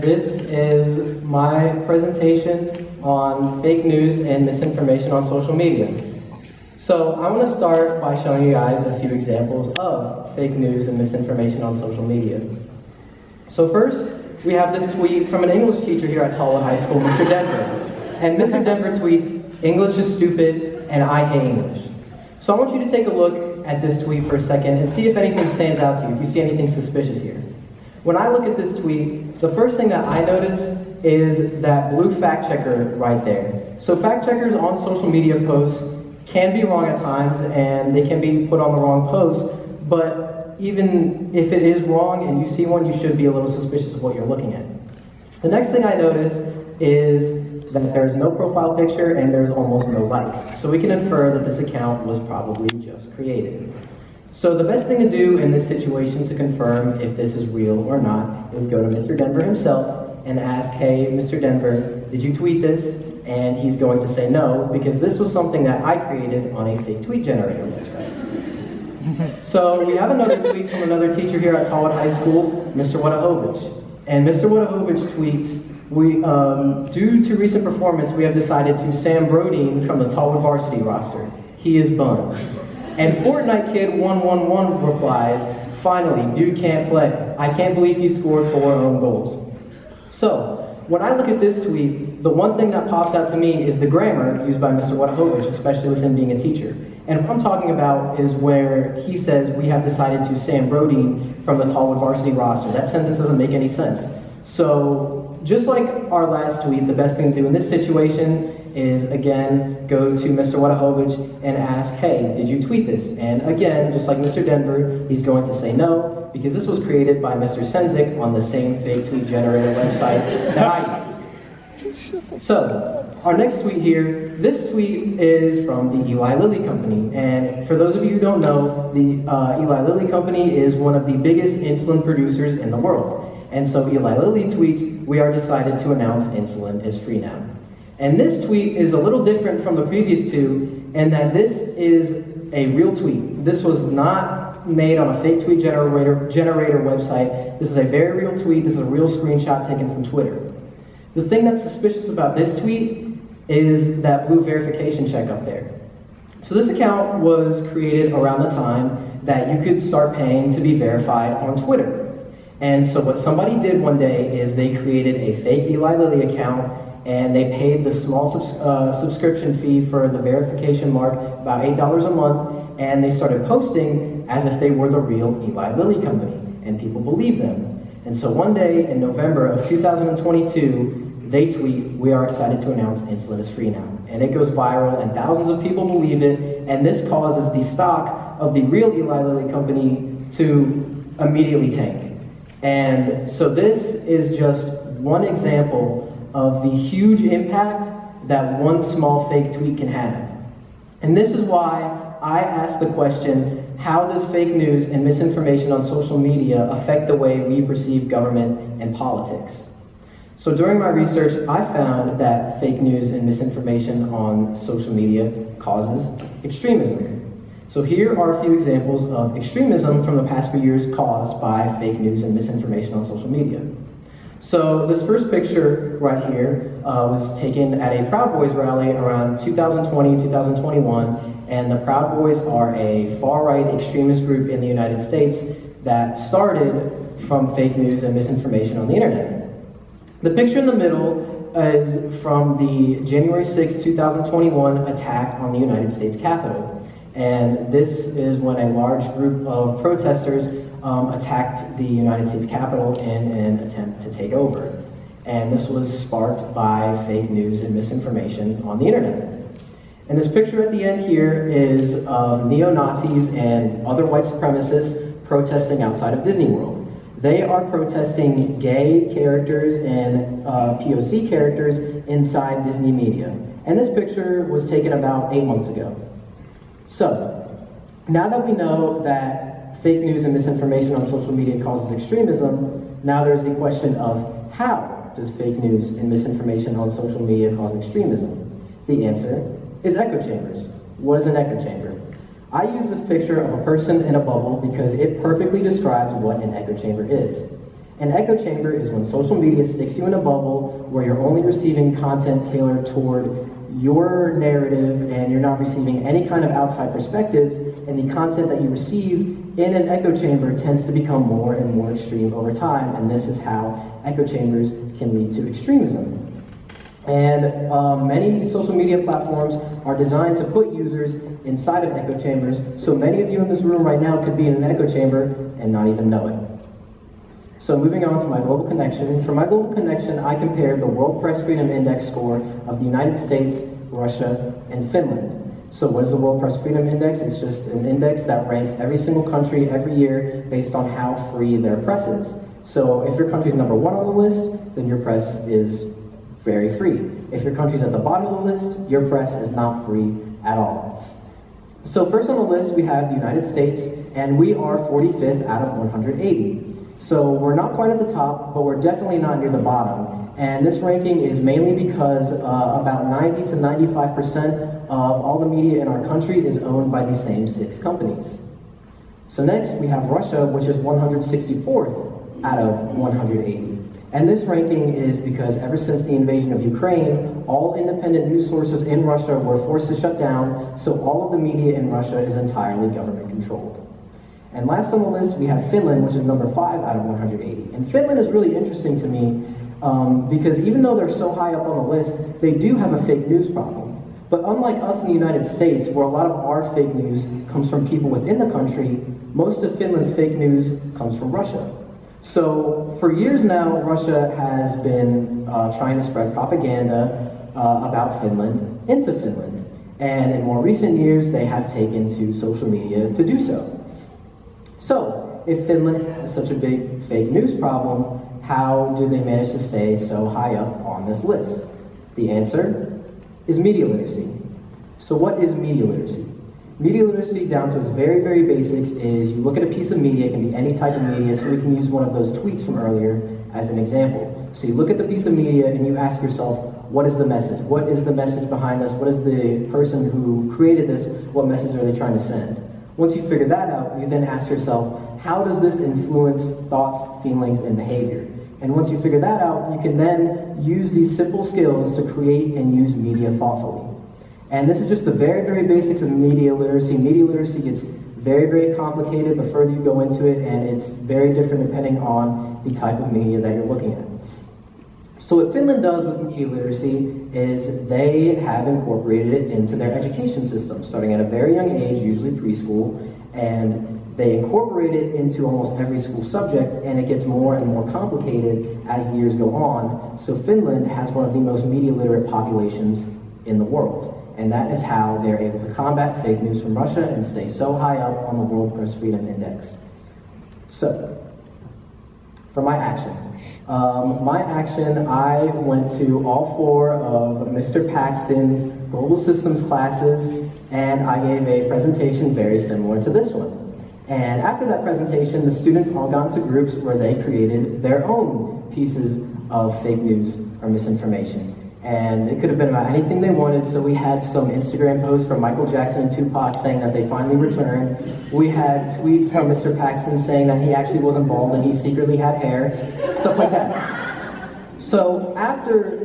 this is my presentation on fake news and misinformation on social media. So I want to start by showing you guys a few examples of fake news and misinformation on social media. So first, we have this tweet from an English teacher here at Tallwood High School, Mr. Denver. And Mr. Denver tweets, "English is stupid and I hate English." So I want you to take a look at this tweet for a second and see if anything stands out to you, if you see anything suspicious here. When I look at this tweet, the first thing that I notice is that blue fact checker right there. So fact checkers on social media posts can be wrong at times and they can be put on the wrong post, but even if it is wrong and you see one, you should be a little suspicious of what you're looking at. The next thing I notice is that there's no profile picture and there's almost no likes. So we can infer that this account was probably just created. So the best thing to do in this situation to confirm if this is real or not is go to Mr. Denver himself and ask, "Hey, Mr. Denver, did you tweet this?" And he's going to say no, because this was something that I created on a fake tweet generator website. So we have another tweet from another teacher here at Tallwood High School, Mr. Wadahovich. And Mr. Wadahovich tweets, due to recent performance, we have decided to Sam Brodeen from the Tallwood varsity roster. He is bummed. And Fortnite Kid 111 replies, "Finally, dude can't play. I can't believe he scored 4 own goals." So, when I look at this tweet, the one thing that pops out to me is the grammar used by Mr. Wadahovich, especially with him being a teacher. And what I'm talking about is where he says, "We have decided to Sam Brodeen from the Tallwood varsity roster." That sentence doesn't make any sense. So, just like our last tweet, the best thing to do in this situation is, again, go to Mr. Wadahovich and ask, "Hey, did you tweet this?" And again, just like Mr. Denver, he's going to say no, because this was created by Mr. Senzik on the same fake tweet generator website that I used. So, our next tweet here, this tweet is from the Eli Lilly Company. And for those of you who don't know, the Eli Lilly Company is one of the biggest insulin producers in the world. And so Eli Lilly tweets, "We are decided to announce insulin is free now." And this tweet is a little different from the previous two in that this is a real tweet. This was not made on a fake tweet generator website. This is a very real tweet. This is a real screenshot taken from Twitter. The thing that's suspicious about this tweet is that blue verification check up there. So this account was created around the time that you could start paying to be verified on Twitter. And so what somebody did one day is they created a fake Eli Lilly account and they paid the small subscription fee for the verification mark, about $8 a month, and they started posting as if they were the real Eli Lilly Company, and people believed them. And so one day in November of 2022, they tweet, "We are excited to announce insulin is free now." And it goes viral and thousands of people believe it, and this causes the stock of the real Eli Lilly Company to immediately tank. And so this is just one example of the huge impact that one small fake tweet can have. And this is why I asked the question, how does fake news and misinformation on social media affect the way we perceive government and politics? So during my research, I found that fake news and misinformation on social media causes extremism. So here are a few examples of extremism from the past few years caused by fake news and misinformation on social media. So this first picture right here was taken at a Proud Boys rally around 2020, 2021, and the Proud Boys are a far-right extremist group in the United States that started from fake news and misinformation on the internet. The picture in the middle is from the January 6, 2021 attack on the United States Capitol. And this is when a large group of protesters attacked the United States Capitol in an attempt to take over. And this was sparked by fake news and misinformation on the internet. And this picture at the end here is of neo-Nazis and other white supremacists protesting outside of Disney World. They are protesting gay characters and POC characters inside Disney media. And this picture was taken about 8 months ago. So, now that we know that fake news and misinformation on social media causes extremism, now there's the question of how does fake news and misinformation on social media cause extremism? The answer is echo chambers. What is an echo chamber? I use this picture of a person in a bubble because it perfectly describes what an echo chamber is. An echo chamber is when social media sticks you in a bubble where you're only receiving content tailored toward your narrative and you're not receiving any kind of outside perspectives, and the content that you receive in an echo chamber tends to become more and more extreme over time, and this is how echo chambers can lead to extremism. And many social media platforms are designed to put users inside of echo chambers, so many of you in this room right now could be in an echo chamber and not even know it. So moving on to my global connection. For my global connection, I compared the World Press Freedom Index score of the United States, Russia, and Finland. So what is the World Press Freedom Index? It's just an index that ranks every single country every year based on how free their press is. So if your country's number 1 on the list, then your press is very free. If your country's at the bottom of the list, your press is not free at all. So first on the list, we have the United States, and we are 45th out of 180. So we're not quite at the top, but we're definitely not near the bottom. And this ranking is mainly because about 90 to 95% of all the media in our country is owned by the same 6 companies. So next, we have Russia, which is 164th out of 180. And this ranking is because ever since the invasion of Ukraine, all independent news sources in Russia were forced to shut down, so all of the media in Russia is entirely government controlled. And last on the list, we have Finland, which is number 5 out of 180. And Finland is really interesting to me because even though they're so high up on the list, they do have a fake news problem. But unlike us in the United States, where a lot of our fake news comes from people within the country, most of Finland's fake news comes from Russia. So for years now, Russia has been trying to spread propaganda about Finland into Finland. And in more recent years, they have taken to social media to do so. So, if Finland has such a big fake news problem, how do they manage to stay so high up on this list? The answer is media literacy. So what is media literacy? Media literacy, down to its very, very basics, is you look at a piece of media, it can be any type of media, so we can use one of those tweets from earlier as an example. So you look at the piece of media and you ask yourself, what is the message? What is the message behind this? What is the person who created this? What message are they trying to send? Once you figure that out, you then ask yourself, how does this influence thoughts, feelings, and behavior? And once you figure that out, you can then use these simple skills to create and use media thoughtfully. And this is just the very, very basics of media literacy. Media literacy gets very, very complicated the further you go into it, and it's very different depending on the type of media that you're looking at. So what Finland does with media literacy is they have incorporated it into their education system, starting at a very young age, usually preschool, and they incorporate it into almost every school subject, and it gets more and more complicated as the years go on. So Finland has one of the most media literate populations in the world, and that is how they're able to combat fake news from Russia and stay so high up on the World Press Freedom Index. So, for my action. I went to all 4 of Mr. Paxton's Global Systems classes, and I gave a presentation very similar to this one. And after that presentation, the students all got into groups where they created their own pieces of fake news or misinformation. And it could have been about anything they wanted, so we had some Instagram posts from Michael Jackson and Tupac saying that they finally returned. We had tweets from Mr. Paxton saying that he actually wasn't bald and he secretly had hair, stuff like that. So after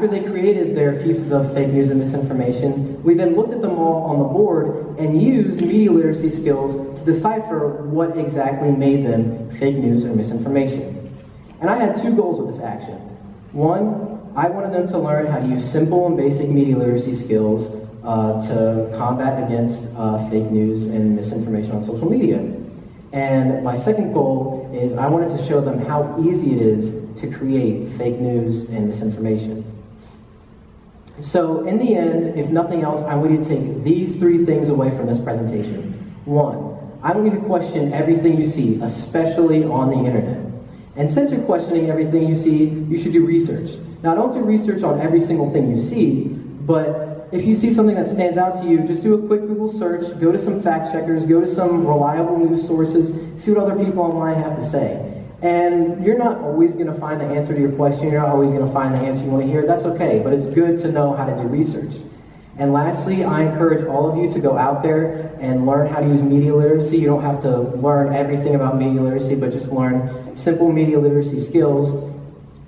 they created their pieces of fake news and misinformation, we then looked at them all on the board and used media literacy skills to decipher what exactly made them fake news or misinformation. And I had 2 goals with this action. One, I wanted them to learn how to use simple and basic media literacy skills to combat against fake news and misinformation on social media. And my second goal is I wanted to show them how easy it is to create fake news and misinformation. So in the end, if nothing else, I want you to take these 3 things away from this presentation. 1, I want you to question everything you see, especially on the internet. And since you're questioning everything you see, you should do research. Now, don't do research on every single thing you see, but if you see something that stands out to you, just do a quick Google search, go to some fact checkers, go to some reliable news sources, see what other people online have to say. And you're not always going to find the answer to your question, you're not always going to find the answer you want to hear, that's okay, but it's good to know how to do research. And lastly, I encourage all of you to go out there and learn how to use media literacy. You don't have to learn everything about media literacy, but just learn simple media literacy skills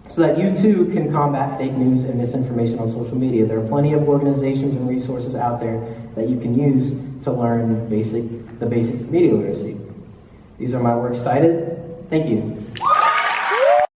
so that you too can combat fake news and misinformation on social media. there are plenty of organizations and resources out there that you can use to learn the basics of media literacy. These are my works cited. Thank you.